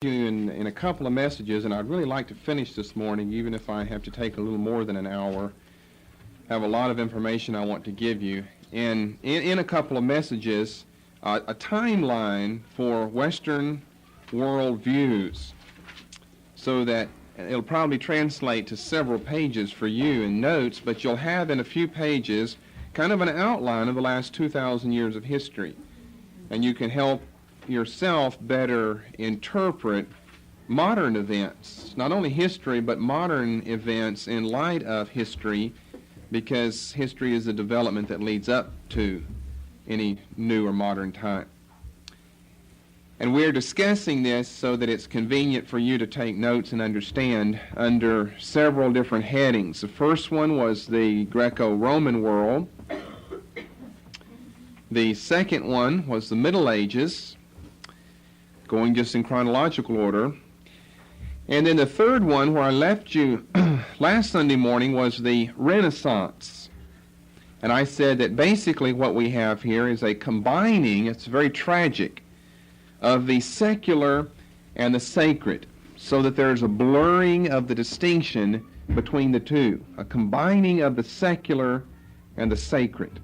You in a couple of messages, and I'd really like to finish this morning, even if I have to take a little more than an hour. I have a lot of information I want to give you. And in a couple of messages, a timeline for Western world views, so that it'll probably translate to several pages for you in notes, but you'll have in a few pages kind of an outline of the last 2,000 years of history. And you can help yourself better interpret modern events, not only history, but modern events in light of history, because history is a development that leads up to any new or modern time. And we're discussing this so that it's convenient for you to take notes and understand under several different headings. The first one was the Greco-Roman world. The second one was the Middle Ages, going just in chronological order. And then the third one, where I left you last Sunday morning, was the Renaissance. And I said that basically what we have here is a combining, it's very tragic, of the secular and the sacred, so that there's a blurring of the distinction between the two, a combining of the secular and the sacred.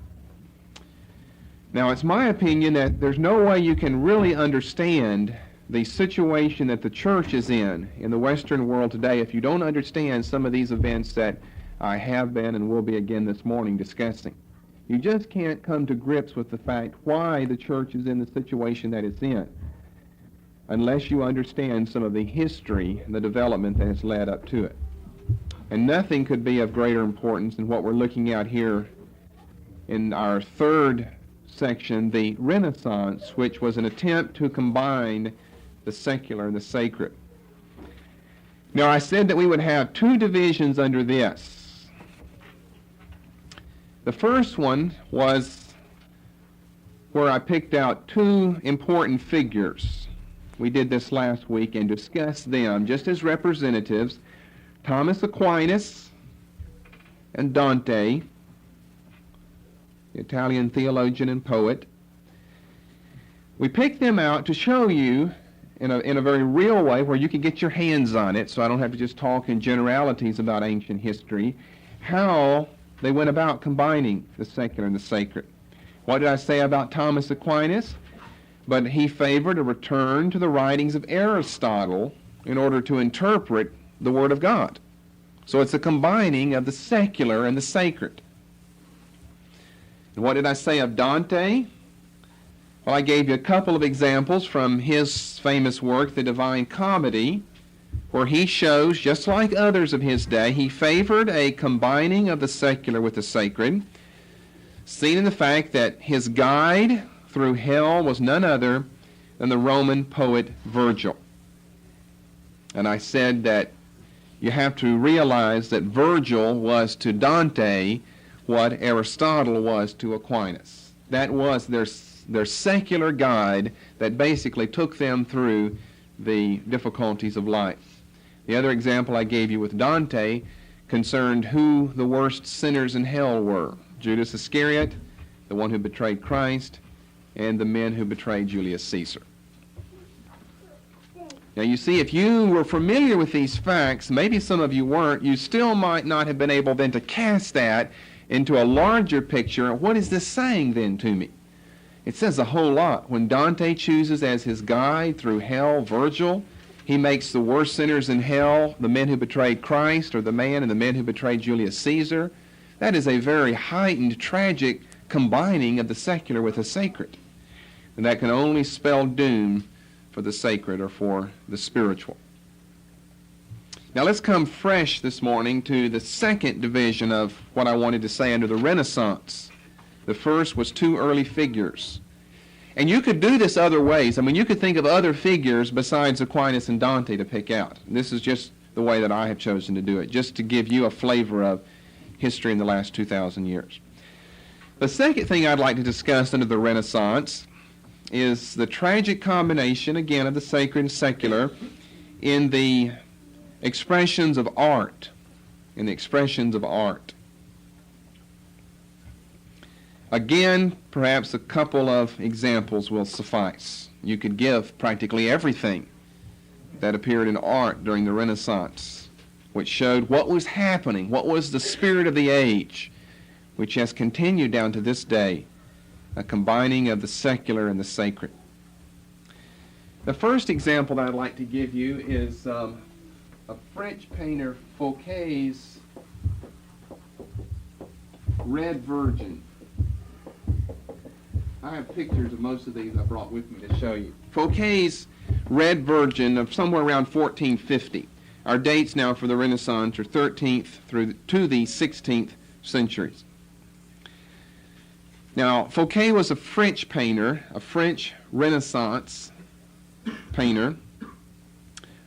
Now, it's my opinion that there's no way you can really understand the situation that the church is in the Western world today if you don't understand some of these events that I have been and will be again this morning discussing. You just can't come to grips with the fact why the church is in the situation that it's in unless you understand some of the history and the development that has led up to it. And nothing could be of greater importance than what we're looking at here in our third section, the Renaissance, which was an attempt to combine the secular and the sacred. Now, I said that we would have two divisions under this. The first one was where I picked out two important figures. We did this last week and discussed them just as representatives, Thomas Aquinas and Dante, the Italian theologian and poet. We picked them out to show you in a very real way where you can get your hands on it, so I don't have to just talk in generalities about ancient history, how they went about combining the secular and the sacred. What did I say about Thomas Aquinas? But he favored a return to the writings of Aristotle in order to interpret the Word of God. So it's a combining of the secular and the sacred. And what did I say of Dante? Well, I gave you a couple of examples from his famous work, The Divine Comedy, where he shows, just like others of his day, he favored a combining of the secular with the sacred, seen in the fact that his guide through hell was none other than the Roman poet Virgil. And I said that you have to realize that Virgil was to Dante what Aristotle was to Aquinas. That was their secular guide that basically took them through the difficulties of life. The other example I gave you with Dante concerned who the worst sinners in hell were. Judas Iscariot, the one who betrayed Christ, and the men who betrayed Julius Caesar. Now you see, if you were familiar with these facts, maybe some of you weren't, you still might not have been able then to cast that into a larger picture. What is this saying then to me? It says a whole lot. When Dante chooses as his guide through hell Virgil, he makes the worst sinners in hell the men who betrayed Christ, or the man and the men who betrayed Julius Caesar. That is a very heightened, tragic combining of the secular with the sacred. And that can only spell doom for the sacred or for the spiritual. Now let's come fresh this morning to the second division of what I wanted to say under the Renaissance. The first was two early figures. And you could do this other ways. I mean, you could think of other figures besides Aquinas and Dante to pick out. This is just the way that I have chosen to do it, just to give you a flavor of history in the last 2,000 years. The second thing I'd like to discuss under the Renaissance is the tragic combination, again, of the sacred and secular in the expressions of art. Again, perhaps a couple of examples will suffice. You could give practically everything that appeared in art during the Renaissance, which showed what was happening, what was the spirit of the age, which has continued down to this day, a combining of the secular and the sacred. The first example that I'd like to give you is a French painter, Fouquet's Red Virgin. I have pictures of most of these I brought with me to show you. Fouquet's Red Virgin of somewhere around 1450. Our dates now for the Renaissance are 13th through to the 16th centuries. Now, Fouquet was a French painter, a French Renaissance painter.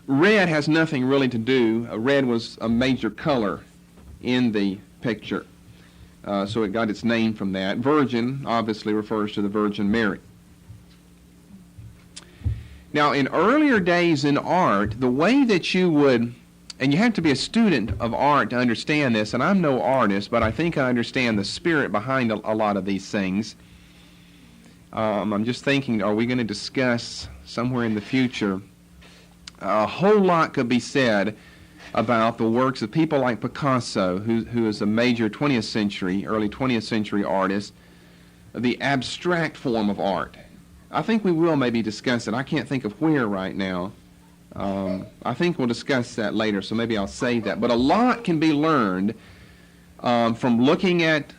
Red has nothing really to do. Red was a major color in the picture. So it got its name from that. Virgin obviously refers to the Virgin Mary. Now, in earlier days in art, the way that you would, and you have to be a student of art to understand this, and I'm no artist, but I think I understand the spirit behind a lot of these things. I'm just thinking, are we going to discuss somewhere in the future? A whole lot could be said about the works of people like Picasso, who is a major 20th century, early 20th century artist, the abstract form of art. I think we will maybe discuss it. I can't think of where right now. I think we'll discuss that later, so maybe I'll save that. But a lot can be learned from listening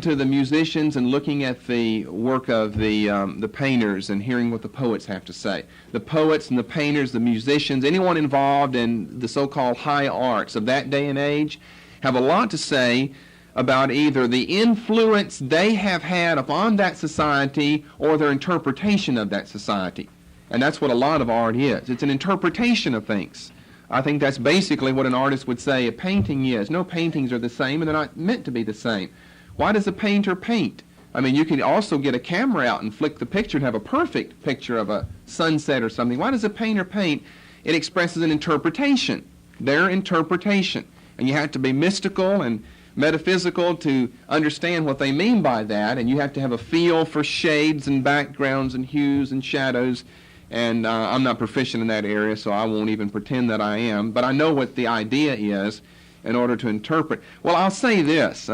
to the musicians and looking at the work of the painters and hearing what the poets have to say. The poets and the painters, the musicians, anyone involved in the so-called high arts of that day and age have a lot to say about either the influence they have had upon that society or their interpretation of that society. And that's what a lot of art is. It's an interpretation of things. I think that's basically what an artist would say a painting is. No paintings are the same, and they're not meant to be the same. Why does a painter paint? I mean, you can also get a camera out and flick the picture and have a perfect picture of a sunset or something. Why does a painter paint? It expresses an interpretation, their interpretation. And you have to be mystical and metaphysical to understand what they mean by that, and you have to have a feel for shades and backgrounds and hues and shadows. And I'm not proficient in that area, so I won't even pretend that I am. But I know what the idea is in order to interpret. Well, I'll say this.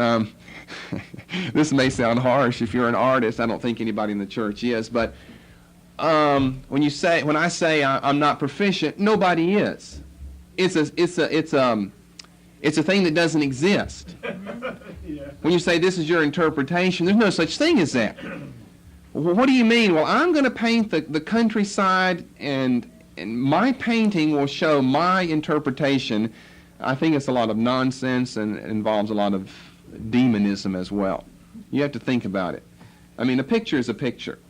This may sound harsh if you're an artist. I don't think anybody in the church is. But when I say I'm not proficient, nobody is. It's a thing that doesn't exist. Yeah. When you say this is your interpretation, there's no such thing as that. Well, what do you mean? Well, I'm going to paint the countryside, and my painting will show my interpretation. I think it's a lot of nonsense and involves a lot of demonism as well. You have to think about it. I mean, a picture is a picture.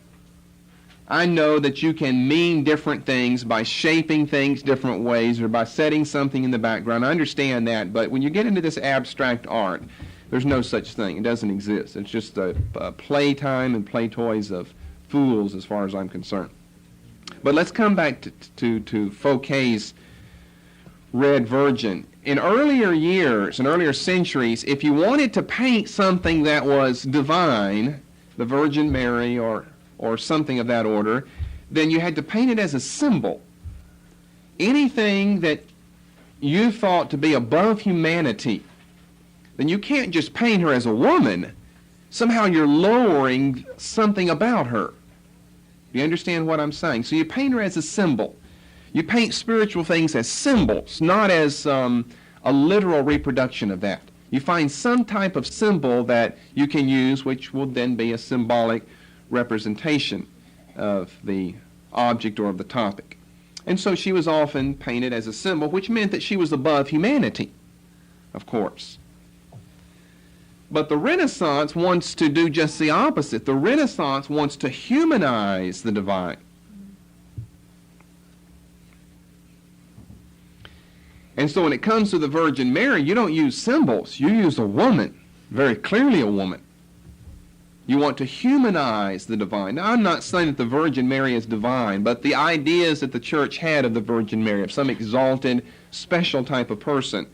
I know that you can mean different things by shaping things different ways or by setting something in the background. I understand that, but when you get into this abstract art, there's no such thing. It doesn't exist. It's just a playtime and play toys of fools as far as I'm concerned. But let's come back to Fouquet's Red Virgin. In earlier years, in earlier centuries, if you wanted to paint something that was divine, the Virgin Mary or something of that order, then you had to paint it as a symbol. Anything that you thought to be above humanity, then you can't just paint her as a woman. Somehow you're lowering something about her. You understand what I'm saying? So you paint her as a symbol. You paint spiritual things as symbols, not as a literal reproduction of that. You find some type of symbol that you can use, which will then be a symbolic representation of the object or of the topic. And so she was often painted as a symbol, which meant that she was above humanity, of course. But the Renaissance wants to do just the opposite. The Renaissance wants to humanize the divine. And so when it comes to the Virgin Mary, you don't use symbols. You use a woman, very clearly a woman. You want to humanize the divine. Now, I'm not saying that the Virgin Mary is divine, but the ideas that the church had of the Virgin Mary, of some exalted, special type of person,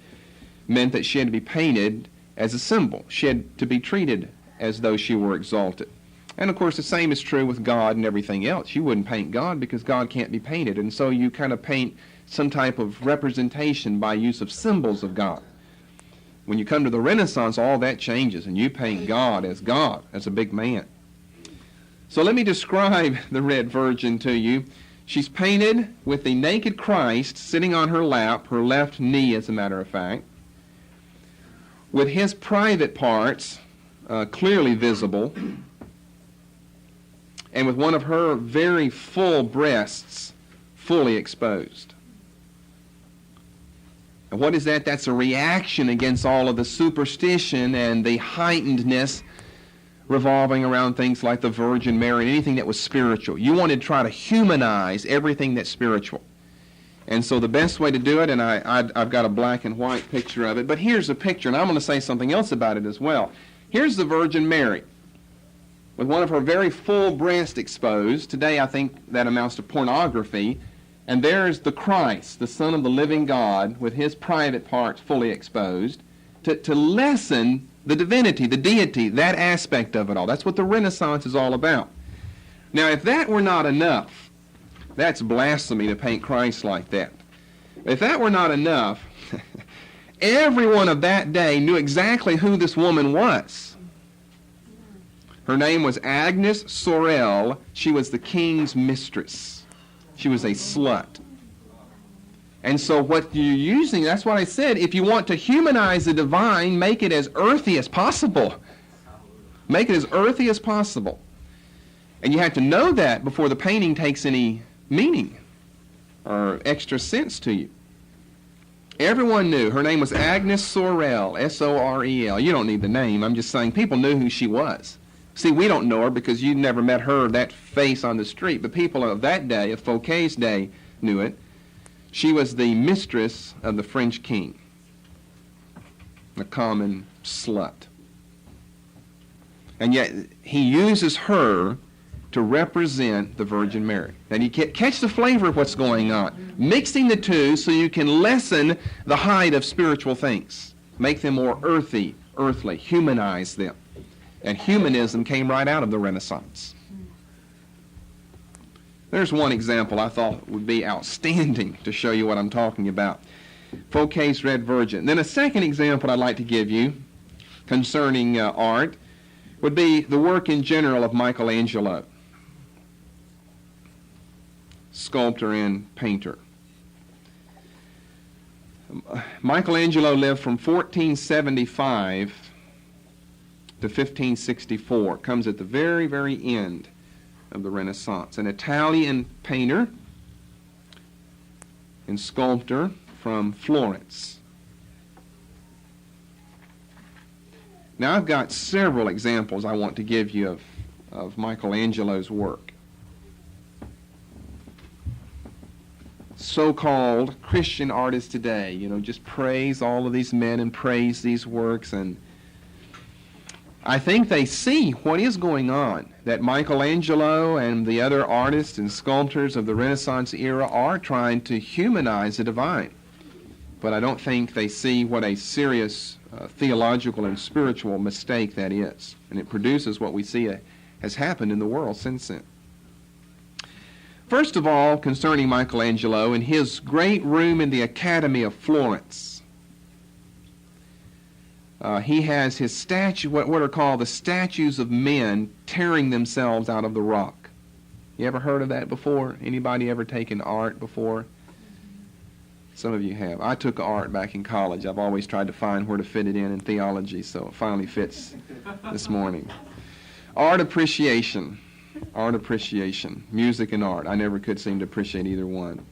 meant that she had to be painted as a symbol. She had to be treated as though she were exalted. And of course the same is true with God and everything else. You wouldn't paint God because God can't be painted, and so you kind of paint some type of representation by use of symbols of God. When you come to the Renaissance, all that changes, and you paint God, as a big man. So let me describe the Red Virgin to you. She's painted with the naked Christ sitting on her lap, her left knee as a matter of fact, with his private parts clearly visible, and with one of her very full breasts fully exposed. And what is that? That's a reaction against all of the superstition and the heightenedness revolving around things like the Virgin Mary and anything that was spiritual. You wanted to try to humanize everything that's spiritual. And so the best way to do it, and I've got a black and white picture of it, but here's a picture, and I'm going to say something else about it as well. Here's the Virgin Mary with one of her very full breasts exposed. Today I think that amounts to pornography. And there's the Christ, the Son of the living God, with his private parts fully exposed, to lessen the divinity, the deity, that aspect of it all. That's what the Renaissance is all about. Now, if that were not enough, that's blasphemy to paint Christ like that. If that were not enough, everyone of that day knew exactly who this woman was. Her name was Agnes Sorel. She was the king's mistress. She was a slut. And so what you're using, that's what I said, if you want to humanize the divine, make it as earthy as possible. Make it as earthy as possible. And you have to know that before the painting takes any meaning or extra sense to you. Everyone knew. Her name was Agnes Sorel, S-O-R-E-L. You don't need the name. I'm just saying people knew who she was. See, we don't know her because you never met her, that face on the street. But people of that day, of Fouquet's day, knew it. She was the mistress of the French king, a common slut. And yet he uses her to represent the Virgin Mary. And you catch the flavor of what's going on, mixing the two so you can lessen the height of spiritual things, make them more earthly, humanize them. And humanism came right out of the Renaissance. There's one example I thought would be outstanding to show you what I'm talking about. Fouquet's Red Virgin. Then a second example I'd like to give you concerning art would be the work in general of Michelangelo, sculptor and painter. Michelangelo lived from 1475 to 1564. Comes at the very, very end of the Renaissance. An Italian painter and sculptor from Florence. Now I've got several examples I want to give you of Michelangelo's work. So-called Christian artists today, just praise all of these men and praise these works, and I think they see what is going on, that Michelangelo and the other artists and sculptors of the Renaissance era are trying to humanize the divine. But I don't think they see what a serious theological and spiritual mistake that is. And it produces what we see has happened in the world since then. First of all, concerning Michelangelo, in his great room in the Academy of Florence, he has his statue, what are called the statues of men tearing themselves out of the rock. You ever heard of that before? Anybody ever taken art before? Some of you have. I took art back in college. I've always tried to find where to fit it in theology, so it finally fits this morning. Art appreciation. Art appreciation. Music and art. I never could seem to appreciate either one.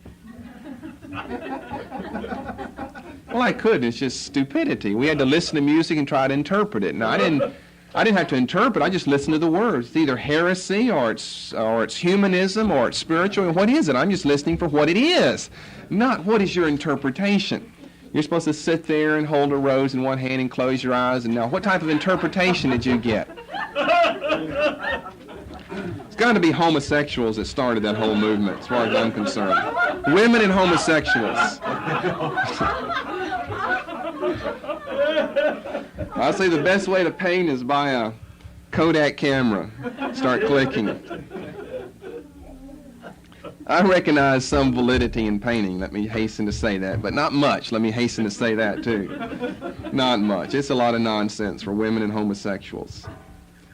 Well, I could. It's just stupidity. We had to listen to music and try to interpret it. Now, I didn't have to interpret. I just listened to the words. It's either heresy or it's humanism or it's spiritual. And what is it? I'm just listening for what it is, not what is your interpretation. You're supposed to sit there and hold a rose in one hand and close your eyes. And now, what type of interpretation did you get? It's got to be homosexuals that started that whole movement, as far as I'm concerned. Women and homosexuals. I say the best way to paint is by Kodak camera. Start clicking. I recognize some validity in painting, let me hasten to say that, but not much, let me hasten to say that too. Not much. It's a lot of nonsense for women and homosexuals.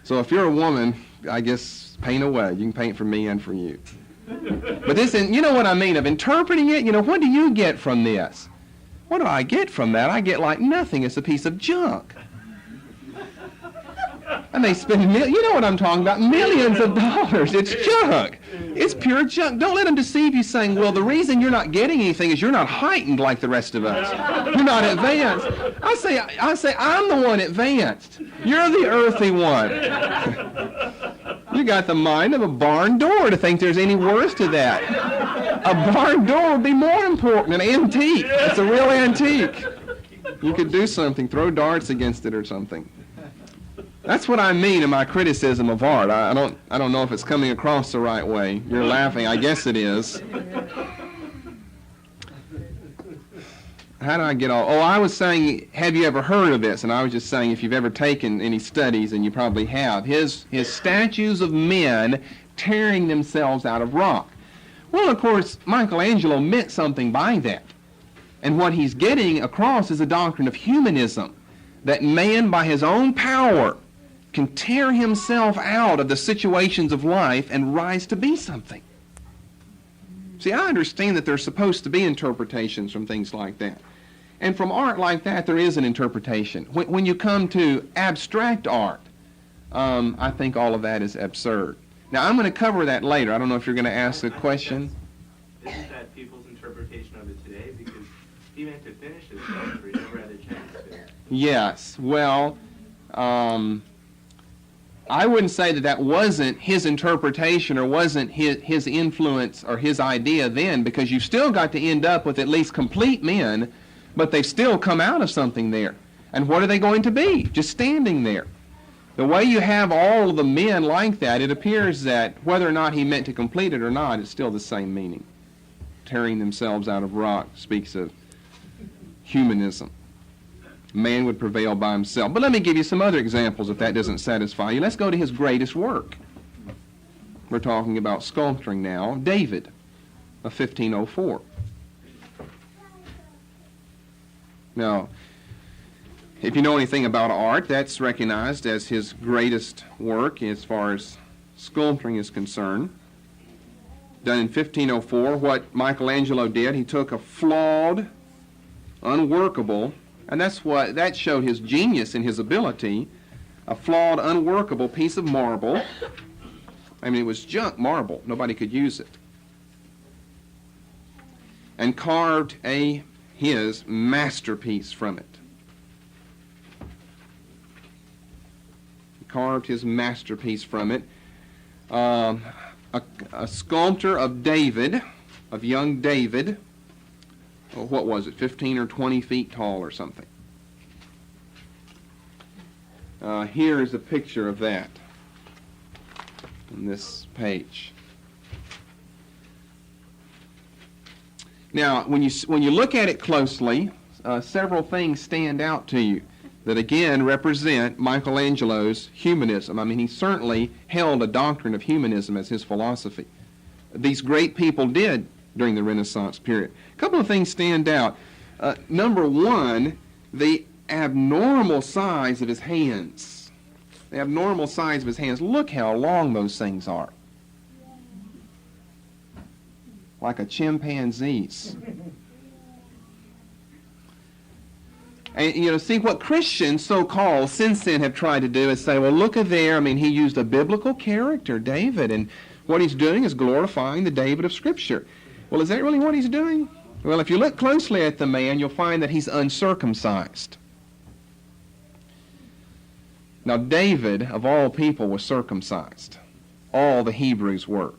So if you're a woman, I guess paint away. You can paint for me and for you. But this, you know what I mean, of interpreting it, what do you get from this? What do I get from that? I get like nothing. It's a piece of junk. And they spend, you know what I'm talking about, millions of dollars. It's junk. It's pure junk. Don't let them deceive you saying, well, the reason you're not getting anything is you're not heightened like the rest of us. You're not advanced. I say, I'm the one advanced. You're the earthy one. You got the mind of a barn door to think there's any worse to that. A barn door would be more important, an antique. It's a real antique. You could do something, throw darts against it or something. That's what I mean in my criticism of art. I don't know if it's coming across the right way. You're laughing. I guess it is. How do I get all? Oh, I was saying, have you ever heard of this? And I was just saying, if you've ever taken any studies, and you probably have, his statues of men tearing themselves out of rock. Well, of course, Michelangelo meant something by that. And what he's getting across is a doctrine of humanism, that man, by his own power, can tear himself out of the situations of life and rise to be something. See, I understand that there's supposed to be interpretations from things like that. And from art like that, there is an interpretation. When you come to abstract art, I think all of that is absurd. Now, I'm going to cover that later. I don't know if you're going to ask a question. Isn't that people's interpretation of it today? Because he meant to finish his sculpture, he never had a chance to. Yes, well, I wouldn't say that wasn't his interpretation or wasn't his influence or his idea then, because you've still got to end up with at least complete men, but they've still come out of something there. And what are they going to be? Just standing there. The way you have all of the men like that, it appears that whether or not he meant to complete it or not, it's still the same meaning. Tearing themselves out of rock speaks of humanism. Man would prevail by himself. But let me give you some other examples if that doesn't satisfy you. Let's go to his greatest work. We're talking about sculpturing now. David of 1504. Now, if you know anything about art, that's recognized as his greatest work as far as sculpturing is concerned. Done in 1504, what Michelangelo did, he took a flawed, unworkable, and that showed his genius and his ability, a flawed, unworkable piece of marble. I mean, it was junk marble. Nobody could use it. And carved his masterpiece from it. He carved his masterpiece from it. A sculptor of David, of young David, what was it, 15 or 20 feet tall or something. Here is a picture of that on this page. Now, when you look at it closely, several things stand out to you that again represent Michelangelo's humanism. I mean, he certainly held a doctrine of humanism as his philosophy. These great people did during the Renaissance period. A couple of things stand out. Number one, the abnormal size of his hands. The abnormal size of his hands. Look how long those things are. Like a chimpanzee's. And, see, what Christians, so-called, since then have tried to do is say, well, look at there. I mean, he used a biblical character, David, and what he's doing is glorifying the David of Scripture. Well, is that really what he's doing? Well, if you look closely at the man, you'll find that he's uncircumcised. Now, David, of all people, was circumcised. All the Hebrews were.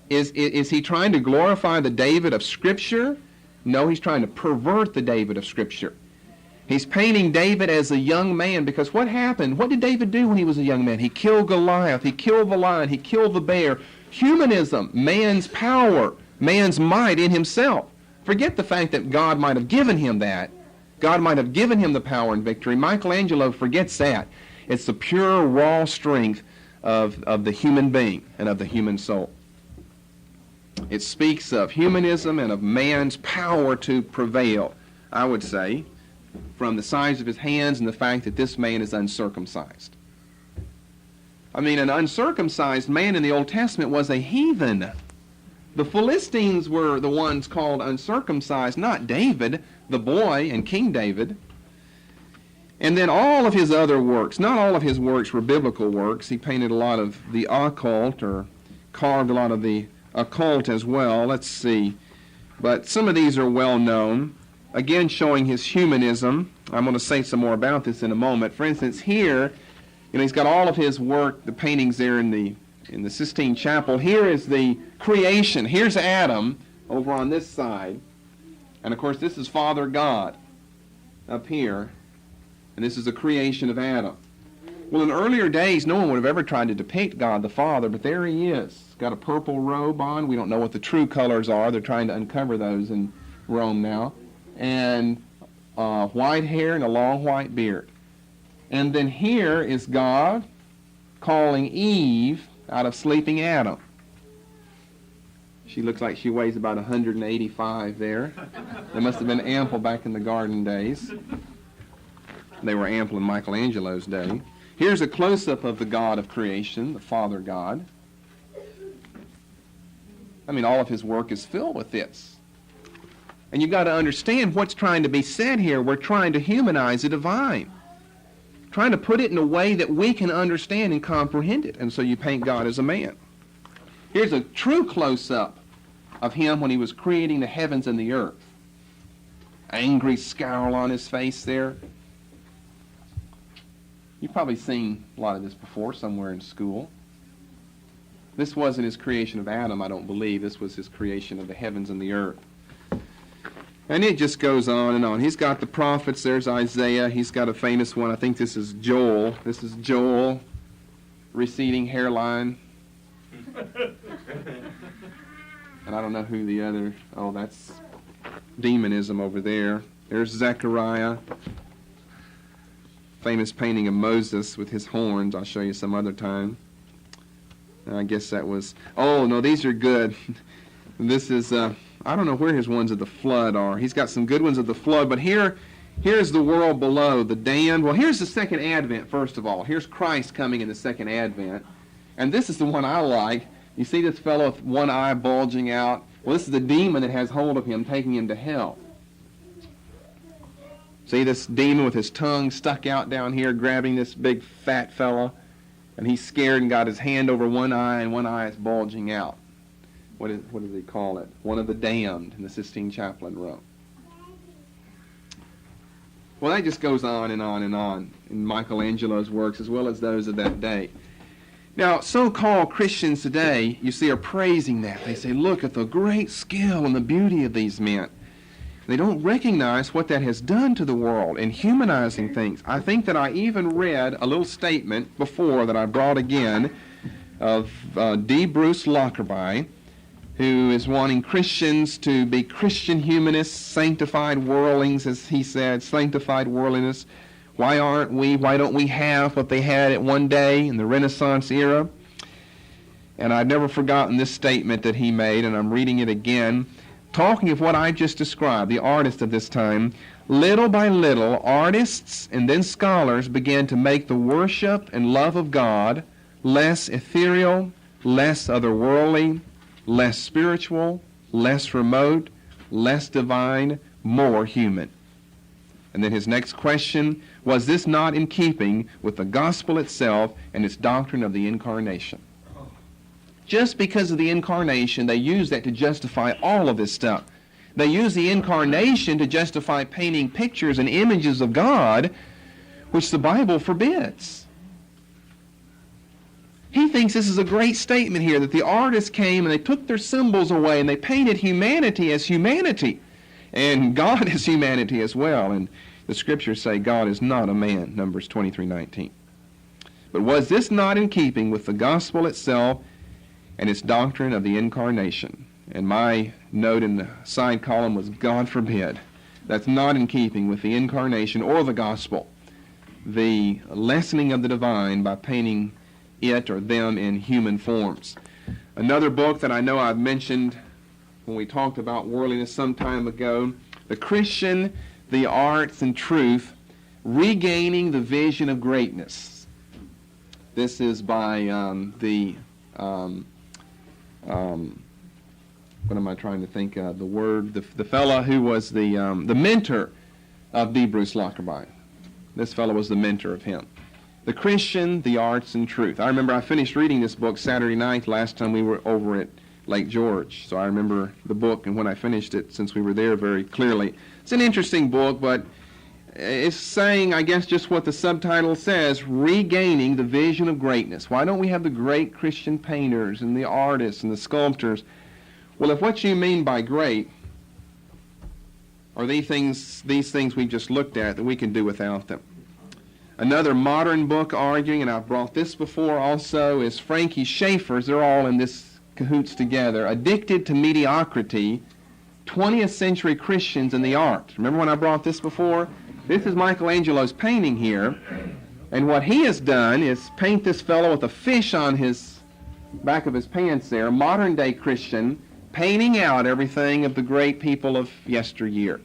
Is he trying to glorify the David of Scripture? No, he's trying to pervert the David of Scripture. He's painting David as a young man because what happened? What did David do when he was a young man? He killed Goliath. He killed the lion. He killed the bear. Humanism, man's power, man's might in himself. Forget the fact that God might have given him that. God might have given him the power and victory. Michelangelo forgets that. It's the pure, raw strength of the human being and of the human soul. It speaks of humanism and of man's power to prevail, I would say, from the size of his hands and the fact that this man is uncircumcised. I mean, an uncircumcised man in the Old Testament was a heathen. The Philistines were the ones called uncircumcised, not David, the boy, and King David. And then all of his other works, not all of his works were biblical works. He painted a lot of the occult, or carved a lot of the occult as well. Let's see. But some of these are well known. Again, showing his humanism. I'm going to say some more about this in a moment. For instance, here, he's got all of his work, the paintings there in the Sistine Chapel. Here is the creation. Here's Adam over on this side. And of course, this is Father God up here. And this is the creation of Adam. Well, in earlier days, no one would have ever tried to depict God the Father, but there he is. Got a purple robe on. We don't know what the true colors are. They're trying to uncover those in Rome now. And white hair and a long white beard. And then here is God calling Eve out of sleeping Adam. She looks like she weighs about 185 there. They must have been ample back in the garden days. They were ample in Michelangelo's day. Here's a close-up of the God of creation, the Father God. I mean, all of his work is filled with this. And you've got to understand what's trying to be said here. We're trying to humanize the divine. Trying to put it in a way that we can understand and comprehend it. And so you paint God as a man. Here's a true close-up of him when he was creating the heavens and the earth. Angry scowl on his face there. You've probably seen a lot of this before somewhere in school. This wasn't his creation of Adam, I don't believe. This was his creation of the heavens and the earth. And it just goes on and on. He's got the prophets. There's Isaiah. He's got a famous one. I think this is Joel. This is Joel, receding hairline. And I don't know who the other... Oh, that's demonism over there. There's Zechariah. Famous painting of Moses with his horns. I'll show you some other time. I guess that was... Oh, no, these are good. This is... I don't know where his ones of the flood are. He's got some good ones of the flood, but here's the world below, the damned. Well, here's the second advent, first of all. Here's Christ coming in the second advent. And this is the one I like. You see this fellow with one eye bulging out? Well, this is the demon that has hold of him, taking him to hell. See this demon with his tongue stuck out down here, grabbing this big fat fellow. And he's scared and got his hand over one eye, and one eye is bulging out. What does he call it? One of the damned in the Sistine Chapel in Rome. Well, that just goes on and on and on in Michelangelo's works as well as those of that day. Now, so-called Christians today, you see, are praising that. They say, look at the great skill and the beauty of these men. They don't recognize what that has done to the world in humanizing things. I think that I even read a little statement before that I brought again of D. Bruce Lockerbie, who is wanting Christians to be Christian humanists, sanctified worldlings, as he said, sanctified worldliness. Why aren't we? Why don't we have what they had at one day in the Renaissance era? And I've never forgotten this statement that he made, and I'm reading it again. Talking of what I just described, the artists of this time, little by little, artists and then scholars began to make the worship and love of God less ethereal, less otherworldly, less spiritual, less remote, less divine, more human. And then his next question, was this not in keeping with the gospel itself and its doctrine of the incarnation? Just because of the incarnation, they use that to justify all of this stuff. They use the incarnation to justify painting pictures and images of God, which the Bible forbids. He thinks this is a great statement here, that the artists came and they took their symbols away and they painted humanity as humanity, and God as humanity as well. And the scriptures say God is not a man, Numbers 23:19. But was this not in keeping with the gospel itself and its doctrine of the incarnation? And my note in the side column was, God forbid. That's not in keeping with the incarnation or the gospel. the lessening of the divine by painting it or them in human forms. Another book that I know I've mentioned when we talked about worldliness some time ago, The Christian, the Arts, and Truth, Regaining the Vision of Greatness. This is by what am I trying to think of? The fellow who was the mentor of D. Bruce Lockerbie. This fellow was the mentor of him. The Christian, the Arts, and Truth. I remember I finished reading this book Saturday night last time we were over at Lake George. So I remember the book and when I finished it, since we were there, very clearly. It's an interesting book, but it's saying, I guess, just what the subtitle says, Regaining the Vision of Greatness. Why don't we have the great Christian painters and the artists and the sculptors? Well, if what you mean by great are these things we've just looked at, that we can do without them. Another modern book arguing, and I've brought this before also, is Frankie Schaeffer's. They're all in this cahoots together. Addicted to Mediocrity, 20th Century Christians in the Art. Remember when I brought this before? This is Michelangelo's painting here. And what he has done is paint this fellow with a fish on his back of his pants there, a modern-day Christian, painting out everything of the great people of yesteryear.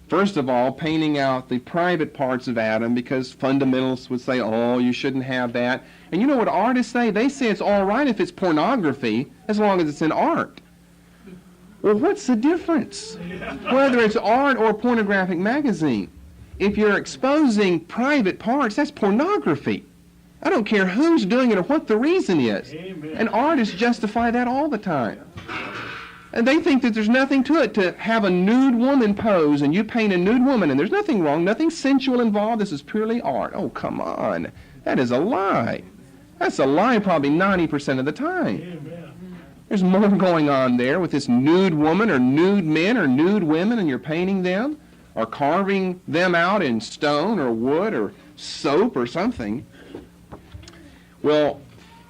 First of all, painting out the private parts of Adam, because fundamentalists would say, oh, you shouldn't have that. And you know what artists say? They say it's all right if it's pornography, as long as it's in art. Well, what's the difference? Whether it's art or a pornographic magazine. If you're exposing private parts, that's pornography. I don't care who's doing it or what the reason is. Amen. And artists justify that all the time. And they think that there's nothing to it to have a nude woman pose and you paint a nude woman and there's nothing wrong, nothing sensual involved. This is purely art. Oh, come on. That is a lie. That's a lie probably 90% of the time. Amen. There's more going on there with this nude woman or nude men or nude women, and you're painting them or carving them out in stone or wood or soap or something. Well,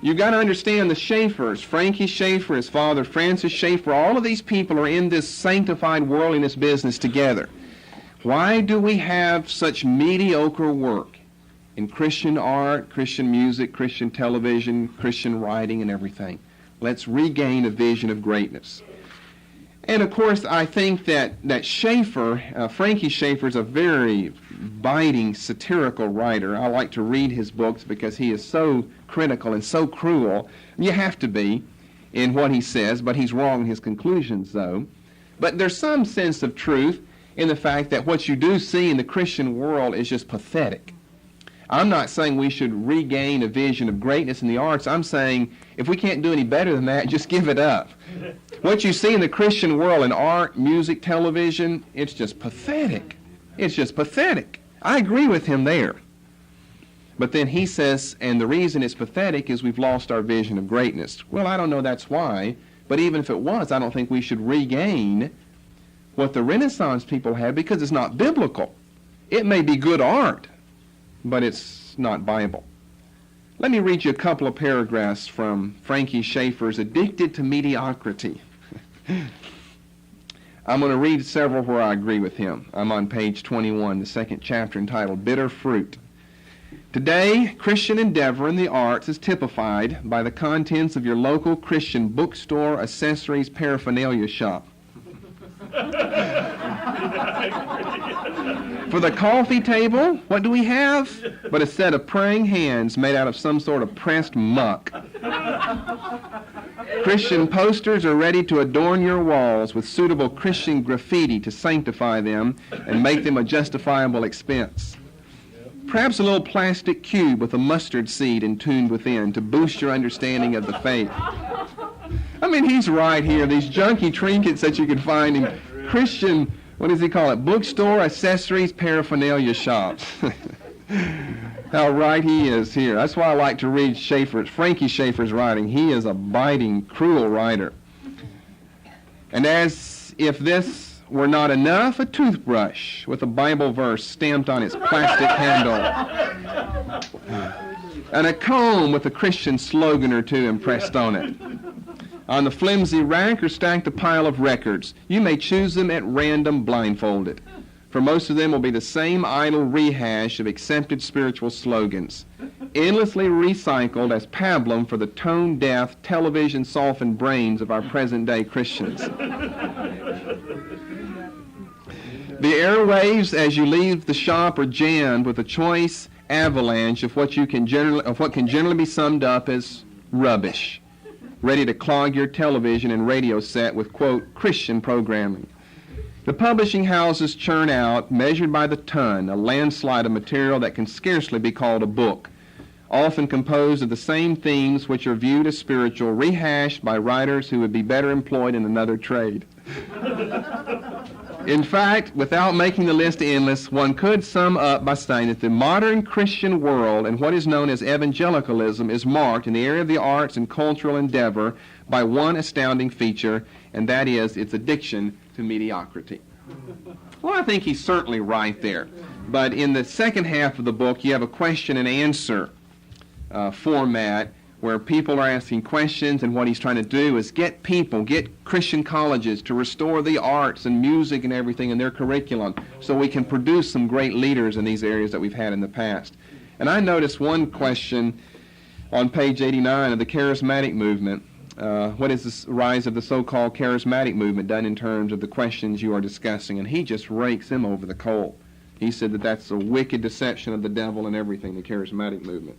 you've got to understand the Schaeffers, Frankie Schaeffer, his father Francis Schaeffer, all of these people are in this sanctified worldliness business together. Why do we have such mediocre work in Christian art, Christian music, Christian television, Christian writing, and everything? Let's regain a vision of greatness. And of course, I think that Schaeffer, Frankie Schaeffer, is a very biting, satirical writer. I like to read his books because he is so critical and so cruel. You have to be in what he says, but he's wrong in his conclusions, though. But there's some sense of truth in the fact that what you do see in the Christian world is just pathetic. I'm not saying we should regain a vision of greatness in the arts. I'm saying if we can't do any better than that, just give it up. What you see in the Christian world in art, music, television, it's just pathetic. It's just pathetic. I agree with him there. But then he says, and the reason it's pathetic is we've lost our vision of greatness. Well, I don't know that's why, but even if it was, I don't think we should regain what the Renaissance people had because it's not biblical. It may be good art, but it's not Bible. Let me read you a couple of paragraphs from Frankie Schaeffer's Addicted to Mediocrity. I'm going to read several where I agree with him. I'm on page 21, the second chapter, entitled Bitter Fruit. Today, Christian endeavor in the arts is typified by the contents of your local Christian bookstore, accessories, paraphernalia shop. For the coffee table, what do we have but a set of praying hands made out of some sort of pressed muck? Christian posters are ready to adorn your walls with suitable Christian graffiti to sanctify them and make them a justifiable expense. Perhaps a little plastic cube with a mustard seed entombed within to boost your understanding of the faith. I mean, he's right here. These junky trinkets that you can find in Christian, what does he call it, bookstore, accessories, paraphernalia shops. How right he is here. That's why I like to read Frankie Schaeffer's writing. He is a biting, cruel writer. And as if this were not enough, a toothbrush with a Bible verse stamped on its plastic handle. And a comb with a Christian slogan or two impressed on it. On the flimsy rack are stacked a pile of records. You may choose them at random blindfolded. For most of them will be the same idle rehash of accepted spiritual slogans, endlessly recycled as pablum for the tone-deaf, television-softened brains of our present-day Christians. The airwaves, as you leave the shop, are jammed with a choice avalanche of what can generally be summed up as rubbish, ready to clog your television and radio set with, quote, Christian programming. The publishing houses churn out, measured by the ton, a landslide of material that can scarcely be called a book, often composed of the same themes which are viewed as spiritual, rehashed by writers who would be better employed in another trade. In fact, without making the list endless, one could sum up by saying that the modern Christian world and what is known as evangelicalism is marked in the area of the arts and cultural endeavor by one astounding feature, and that is its addiction to mediocrity. Well, I think he's certainly right there. But in the second half of the book, you have a question and answer format where people are asking questions, and what he's trying to do is get Christian colleges to restore the arts and music and everything in their curriculum so we can produce some great leaders in these areas that we've had in the past. And I noticed one question on page 89 of the charismatic movement. What is the rise of the so-called charismatic movement done in terms of the questions you are discussing? And he just rakes them over the coal. He said that that's a wicked deception of the devil and everything, the charismatic movement.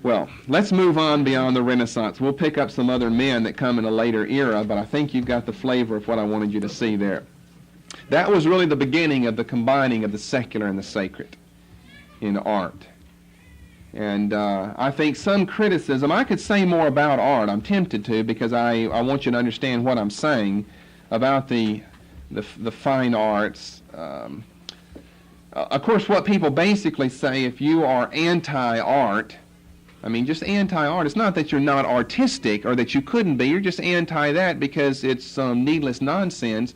Well, let's move on beyond the Renaissance. We'll pick up some other men that come in a later era, but I think you've got the flavor of what I wanted you to see there. That was really the beginning of the combining of the secular and the sacred in art. And I think some criticism, I could say more about art. I'm tempted to, because I want you to understand what I'm saying about the fine arts. Of course, what people basically say, if you are anti-art, I mean, just anti-art. It's not that you're not artistic or that you couldn't be. You're just anti that because it's some needless nonsense.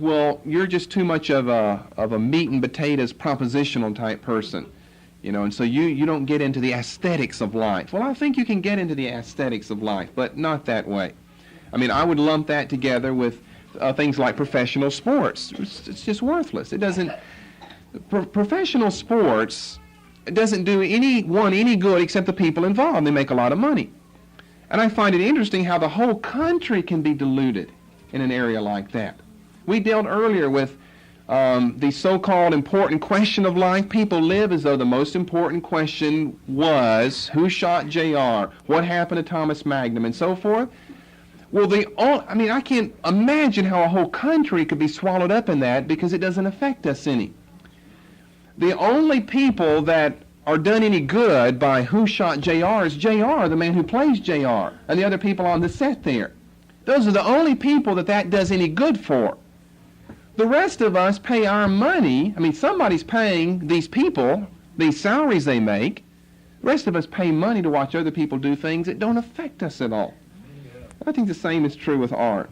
Well, you're just too much of a meat and potatoes propositional type person, and so you don't get into the aesthetics of life. Well, I think you can get into the aesthetics of life, but not that way. I mean, I would lump that together with things like professional sports. It's just worthless. It doesn't. Professional sports. It doesn't do anyone any good except the people involved. They make a lot of money. And I find it interesting how the whole country can be diluted in an area like that. We dealt earlier with the so-called important question of life. People live as though the most important question was, who shot J.R., what happened to Thomas Magnum, and so forth. Well, I can't imagine how a whole country could be swallowed up in that because it doesn't affect us any. The only people that are done any good by who shot J.R. is J.R., the man who plays J.R., and the other people on the set there. Those are the only people that does any good for. The rest of us pay our money. I mean, somebody's paying these people, these salaries they make. The rest of us pay money to watch other people do things that don't affect us at all. I think the same is true with art.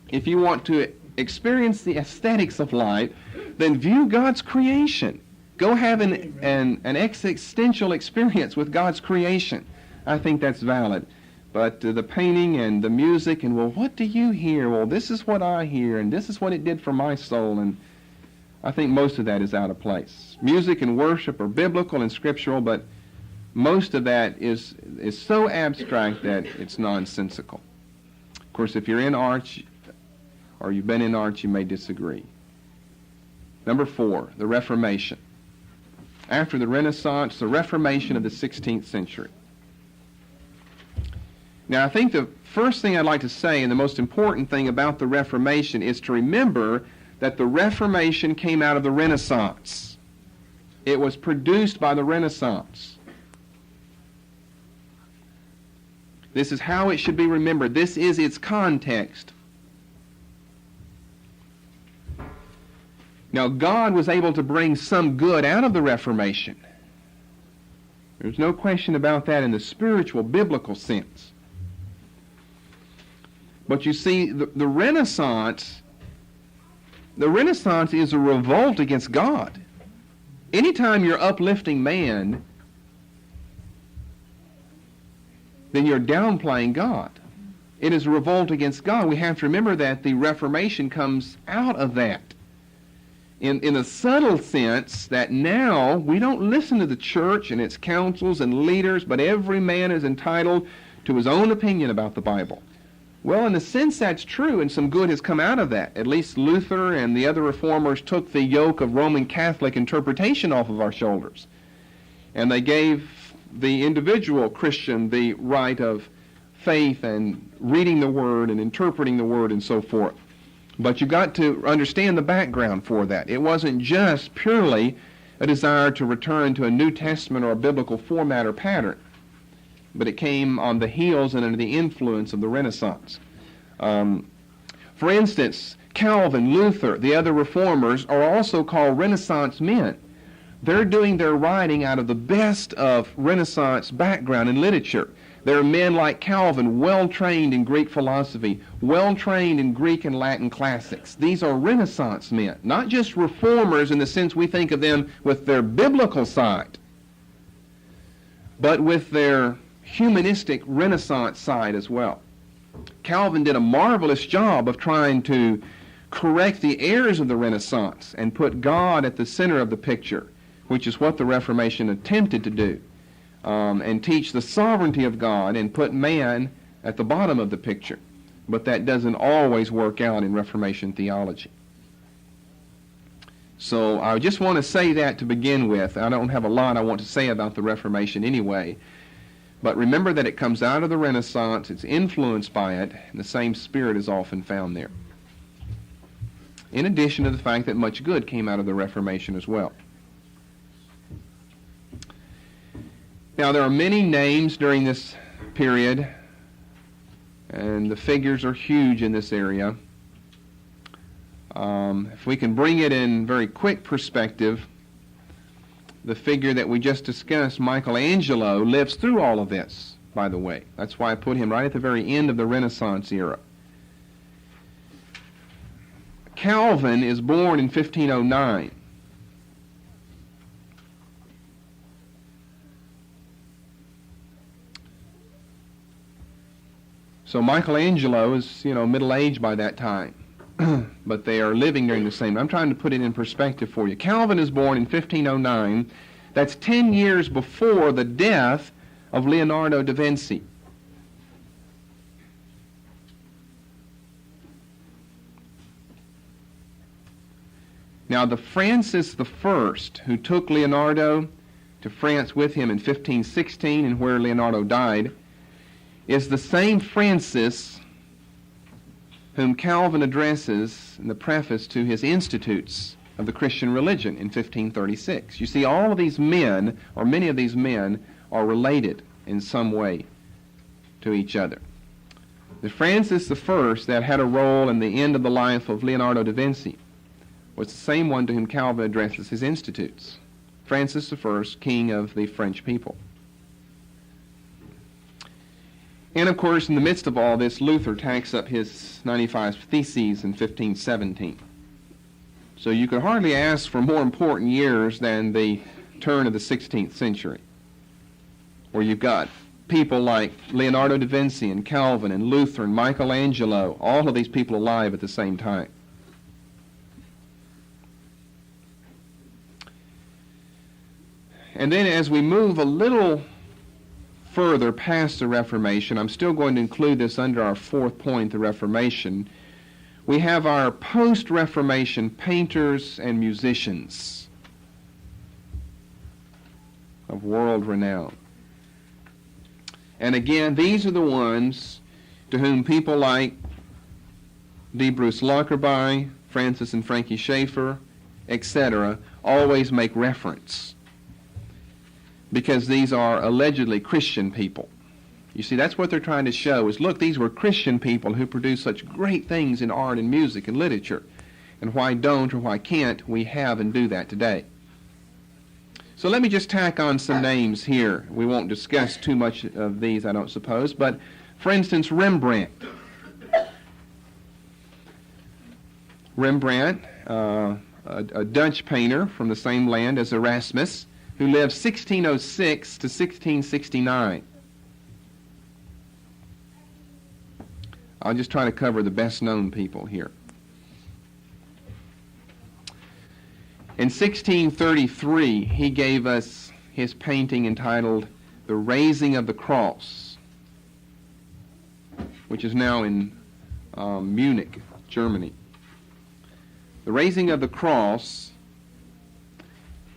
If you want to experience the aesthetics of life, then view God's creation. Go have an existential experience with God's creation. I think that's valid. But the painting and the music and, well, what do you hear? Well, this is what I hear, and this is what it did for my soul. And I think most of that is out of place. Music and worship are biblical and scriptural, but most of that is so abstract that it's nonsensical. Of course, if you're in arts or you've been in arts, you may disagree. Number 4, the Reformation. After the Renaissance, the Reformation of the 16th century. Now, I think the first thing I'd like to say, and the most important thing about the Reformation, is to remember that the Reformation came out of the Renaissance. It was produced by the Renaissance. This is how it should be remembered. This is its context. Now, God was able to bring some good out of the Reformation. There's no question about that in the spiritual, biblical sense. But you see, the Renaissance is a revolt against God. Anytime you're uplifting man, then you're downplaying God. It is a revolt against God. We have to remember that the Reformation comes out of that. in a subtle sense that now we don't listen to the church and its councils and leaders, but every man is entitled to his own opinion about the Bible. Well, in a sense, that's true, and some good has come out of that. At least Luther and the other reformers took the yoke of Roman Catholic interpretation off of our shoulders, and they gave the individual Christian the right of faith and reading the Word and interpreting the Word and so forth. But you got to understand the background for that. It wasn't just purely a desire to return to a New Testament or a biblical format or pattern, but it came on the heels and under the influence of the Renaissance. For instance, Calvin, Luther, the other reformers are also called Renaissance men. They're doing their writing out of the best of Renaissance background and literature. There are men like Calvin, well-trained in Greek philosophy, well-trained in Greek and Latin classics. These are Renaissance men, not just reformers in the sense we think of them with their biblical side, but with their humanistic Renaissance side as well. Calvin did a marvelous job of trying to correct the errors of the Renaissance and put God at the center of the picture, which is what the Reformation attempted to do, and teach the sovereignty of God and put man at the bottom of the picture. But that doesn't always work out in Reformation theology. So I just want to say that to begin with. I don't have a lot I want to say about the Reformation anyway. But remember that it comes out of the Renaissance, it's influenced by it, and the same spirit is often found there. In addition to the fact that much good came out of the Reformation as well. Now, there are many names during this period, and the figures are huge in this area. If we can bring it in very quick perspective, the figure that we just discussed, Michelangelo, lives through all of this, by the way. That's why I put him right at the very end of the Renaissance era. Calvin is born in 1509. So Michelangelo is, middle-aged by that time. But they are living during the same. I'm trying to put it in perspective for you. Calvin is born in 1509. That's 10 years before the death of Leonardo da Vinci. Now, the Francis I, who took Leonardo to France with him in 1516 and where Leonardo died, is the same Francis whom Calvin addresses in the preface to his Institutes of the Christian Religion in 1536. You see, all of these men, or many of these men, are related in some way to each other. The Francis I that had a role in the end of the life of Leonardo da Vinci was the same one to whom Calvin addresses his Institutes. Francis I, king of the French people. And of course, in the midst of all this, Luther tacks up his 95 Theses in 1517. So you could hardly ask for more important years than the turn of the 16th century, where you've got people like Leonardo da Vinci and Calvin and Luther and Michelangelo, all of these people alive at the same time. And then as we move a little further past the Reformation, I'm still going to include this under our fourth point, the Reformation, we have our post-Reformation painters and musicians of world renown. And again, these are the ones to whom people like D. Bruce Lockerbie, Francis and Frankie Schaeffer, etc., always make reference, because these are allegedly Christian people. You see, that's what they're trying to show is, look, these were Christian people who produced such great things in art and music and literature. And why don't or why can't we have and do that today? So let me just tack on some names here. We won't discuss too much of these, I don't suppose. But, for instance, Rembrandt. Rembrandt, a Dutch painter from the same land as Erasmus, who lived 1606 to 1669. I'll just try to cover the best-known people here. In 1633, he gave us his painting entitled The Raising of the Cross, which is now in Munich, Germany. The Raising of the Cross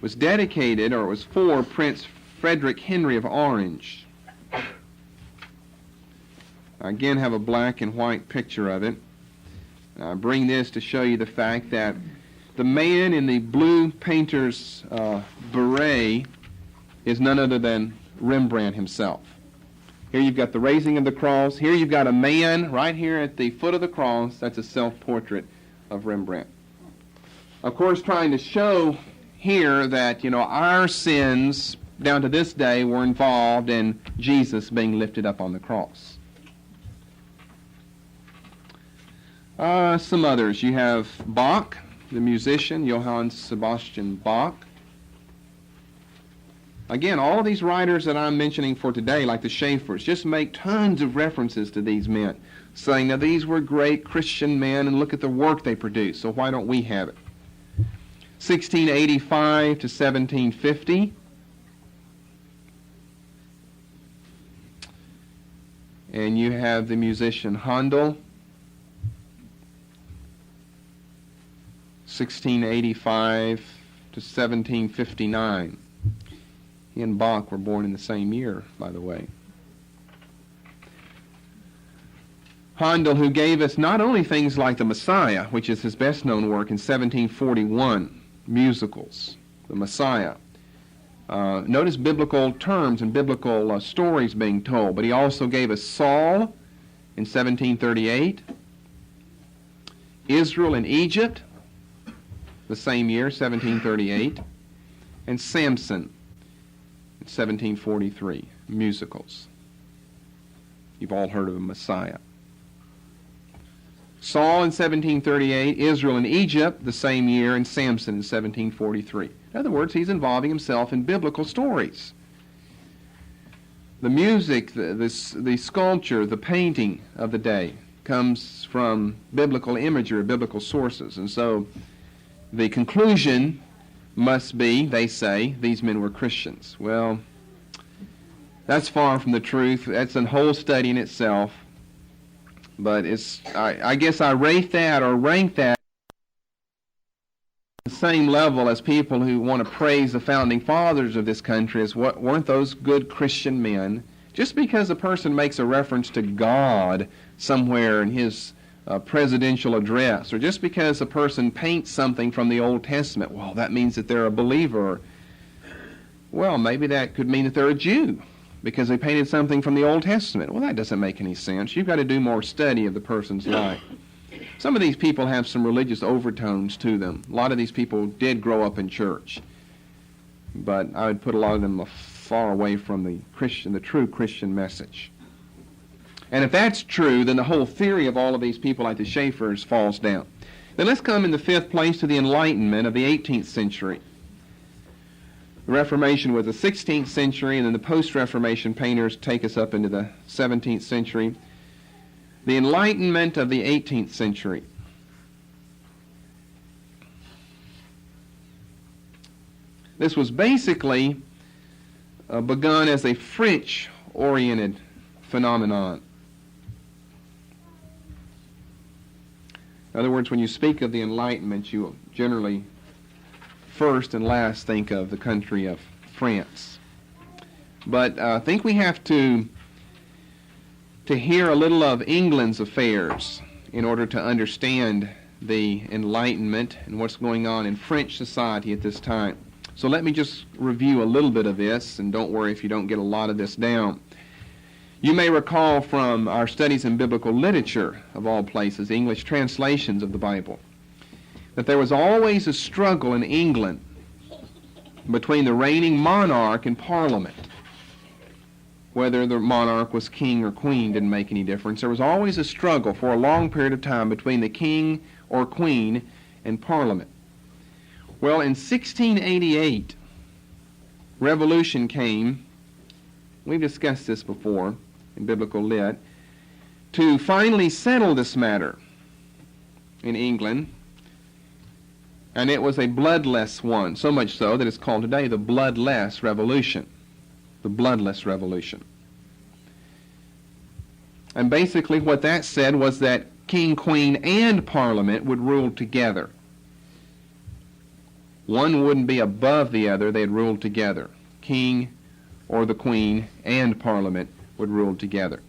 was dedicated, or was for Prince Frederick Henry of Orange. I again have a black and white picture of it. I bring this to show you the fact that the man in the blue painter's beret is none other than Rembrandt himself. Here you've got the Raising of the Cross. Here you've got a man right here at the foot of the cross. That's a self-portrait of Rembrandt. Of course, trying to show here that, our sins down to this day were involved in Jesus being lifted up on the cross. Some others. You have Bach, the musician, Johann Sebastian Bach. Again, all of these writers that I'm mentioning for today, like the Schaeffers, just make tons of references to these men, saying, now these were great Christian men, and look at the work they produced, so why don't we have it? 1685 to 1750. And you have the musician Handel, 1685 to 1759. He and Bach were born in the same year, by the way. Handel, who gave us not only things like the Messiah, which is his best-known work in 1741, musicals, the Messiah. Notice biblical terms and biblical stories being told, but he also gave us Saul in 1738, Israel in Egypt, the same year, 1738, and Samson in 1743, musicals. You've all heard of a Messiah. Saul in 1738, Israel in Egypt the same year, and Samson in 1743. In other words, he's involving himself in biblical stories. The music, the sculpture, the painting of the day comes from biblical imagery, biblical sources. And so the conclusion must be, they say, these men were Christians. Well, that's far from the truth. That's a whole study in itself. But I guess I rate that or rank that on the same level as people who want to praise the founding fathers of this country as weren't those good Christian men. Just because a person makes a reference to God somewhere in his presidential address, or just because a person paints something from the Old Testament, well, that means that they're a believer. Well, maybe that could mean that they're a Jew, because they painted something from the Old Testament. Well, that doesn't make any sense. You've got to do more study of the person's life. Some of these people have some religious overtones to them. A lot of these people did grow up in church, but I would put a lot of them far away from the true Christian message. And if that's true, then the whole theory of all of these people like the Schaeffers falls down. Then let's come in the fifth place to the Enlightenment of the 18th century. The Reformation was the 16th century, and then the post-Reformation painters take us up into the 17th century. The Enlightenment of the 18th century. This was basically begun as a French-oriented phenomenon. In other words, when you speak of the Enlightenment, you generally first and last think of the country of France. But I think we have to hear a little of England's affairs in order to understand the Enlightenment and what's going on in French society at this time. So let me just review a little bit of this, and don't worry if you don't get a lot of this down. You may recall from our studies in biblical literature, of all places, English translations of the Bible, that there was always a struggle in England between the reigning monarch and Parliament. Whether the monarch was king or queen didn't make any difference. There was always a struggle for a long period of time between the king or queen and Parliament. Well, in 1688, revolution came. We've discussed this before in Biblical Lit, to finally settle this matter in England. And it was a bloodless one, so much so that it's called today the bloodless revolution. The bloodless revolution. And basically what that said was that king, queen, and parliament would rule together. One wouldn't be above the other, they'd rule together. King or the queen and parliament would rule together.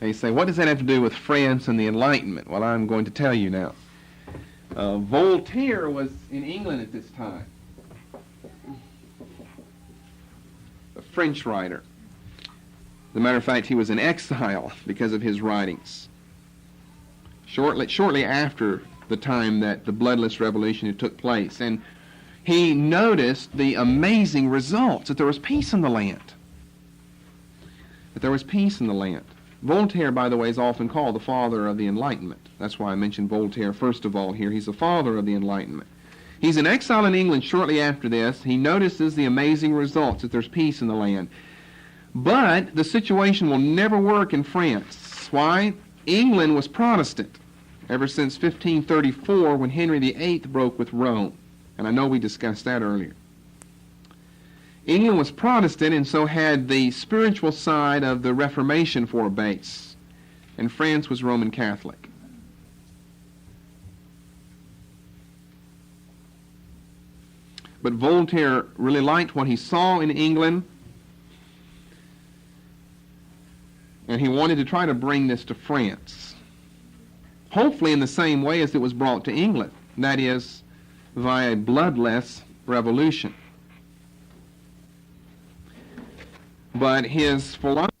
Now you say, what does that have to do with France and the Enlightenment? Well, I'm going to tell you now. Voltaire was in England at this time. A French writer. As a matter of fact, he was in exile because of his writings. Shortly after the time that the bloodless revolution had took place. And he noticed the amazing results, that there was peace in the land. That there was peace in the land. Voltaire, by the way, is often called the father of the Enlightenment. That's why I mentioned Voltaire first of all here. He's the father of the Enlightenment. He's in exile in England shortly after this. He notices the amazing results, that there's peace in the land. But the situation will never work in France. Why? England was Protestant ever since 1534 when Henry VIII broke with Rome. And I know we discussed that earlier. England was Protestant and so had the spiritual side of the Reformation for a base. And France was Roman Catholic. But Voltaire really liked what he saw in England, and he wanted to try to bring this to France. Hopefully in the same way as it was brought to England, that is, via a bloodless revolution. But his philosophy